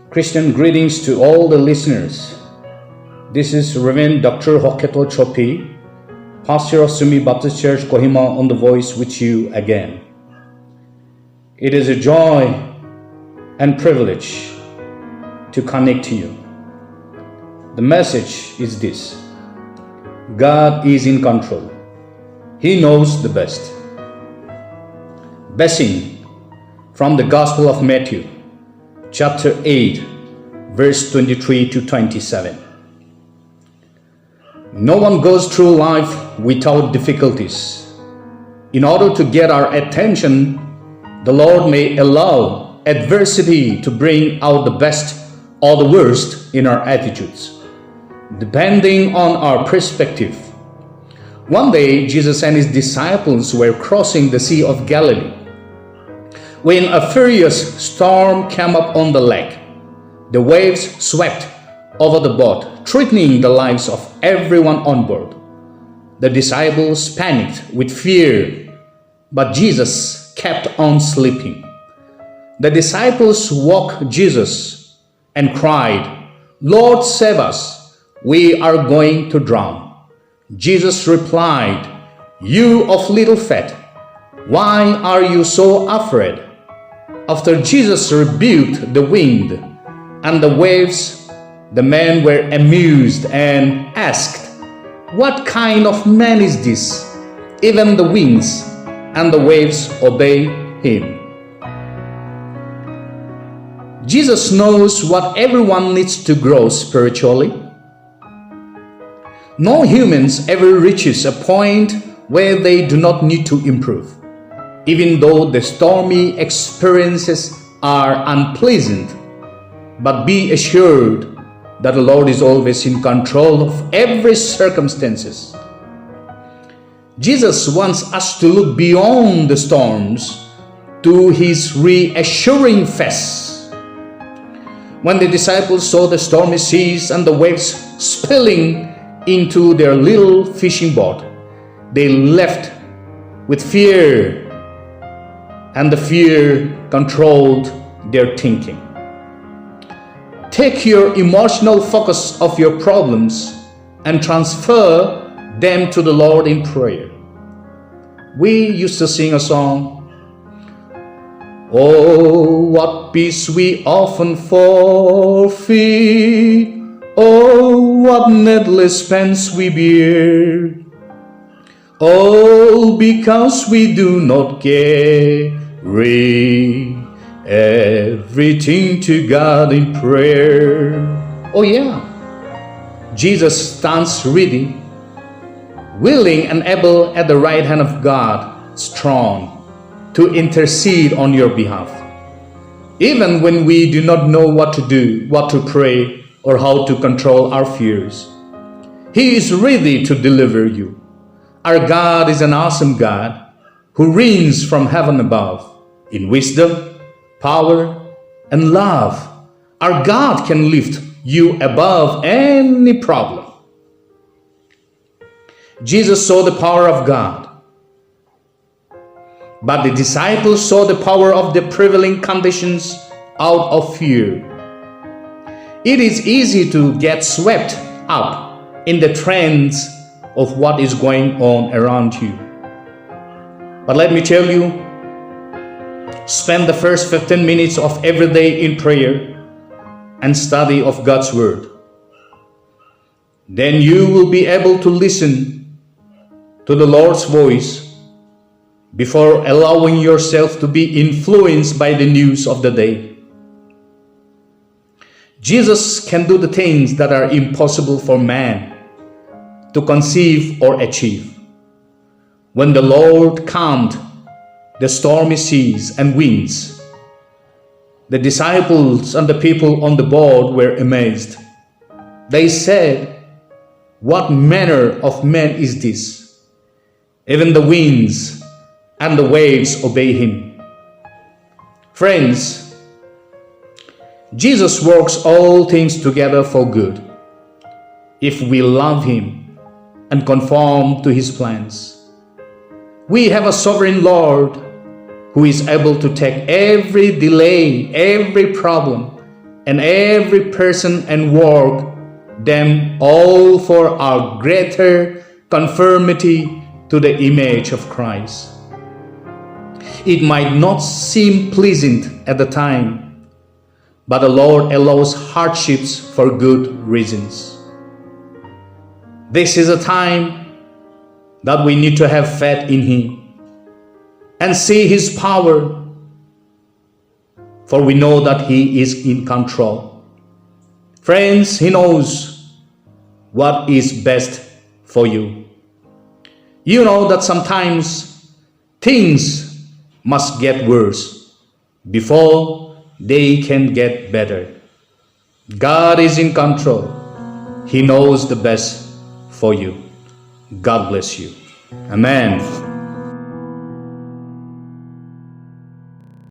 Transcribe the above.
Christian greetings to all the listeners. This is Reverend Dr. Hoketo Chopi, pastor of Sumi Baptist Church, Kohima, on the voice with you again. It is a joy and privilege to connect to you. The message is this: God is in control. He knows the best. Blessing from the Gospel of Matthew, chapter 8, verse 23 to 27. No one goes through life without difficulties. In order to get our attention, the Lord may allow adversity to bring out the best or the worst in our attitudes, depending on our perspective. One day, Jesus and his disciples were crossing the Sea of Galilee when a furious storm came up on the lake. The waves swept over the boat, threatening the lives of everyone on board. The disciples panicked with fear, but Jesus kept on sleeping. The disciples woke Jesus and cried, "Lord, save us, we are going to drown." Jesus replied, "You of little faith, why are you so afraid?" After Jesus rebuked the wind and the waves, the men were amused and asked, "What kind of man is this? Even the winds and the waves obey him." Jesus knows what everyone needs to grow spiritually. No humans ever reaches a point where they do not need to improve, even though the stormy experiences are unpleasant. But be assured that the Lord is always in control of every circumstances. Jesus wants us to look beyond the storms to his reassuring face. When the disciples saw the stormy seas and the waves spilling into their little fishing boat, they left with fear, and the fear controlled their thinking. Take your emotional focus of your problems and transfer them to the Lord in prayer. We used to sing a song, "Oh, what peace we often forfeit, oh, what needless pains we bear, all because we do not carry everything to God in prayer." Oh yeah, Jesus stands ready, willing and able at the right hand of God's throne to intercede on your behalf. Even when we do not know what to do, what to pray, or how to control our fears, He is ready to deliver you. Our God is an awesome God who reigns from heaven above in wisdom, power, and love. Our God can lift you above any problem. Jesus saw the power of God, but the disciples saw the power of the prevailing conditions out of fear. It is easy to get swept up in the trends of what is going on around you. But let me tell you, spend the first 15 minutes of every day in prayer and study of God's Word. Then you will be able to listen to the Lord's voice before allowing yourself to be influenced by the news of the day. Jesus can do the things that are impossible for man to conceive or achieve. When the Lord calmed the stormy seas and winds, the disciples and the people on the boat were amazed. They said, "What manner of man is this? Even the winds and the waves obey him." Friends, Jesus works all things together for good if we love him and conform to his plans. We have a sovereign Lord who is able to take every delay, every problem, and every person and work them all for our greater conformity to the image of Christ. It might not seem pleasant at the time, but the Lord allows hardships for good reasons. This is a time that we need to have faith in Him and see His power, for we know that He is in control. Friends, He knows what is best for you. You know that sometimes things must get worse before they can get better. God is in control. He knows the best for you. God bless you. Amen.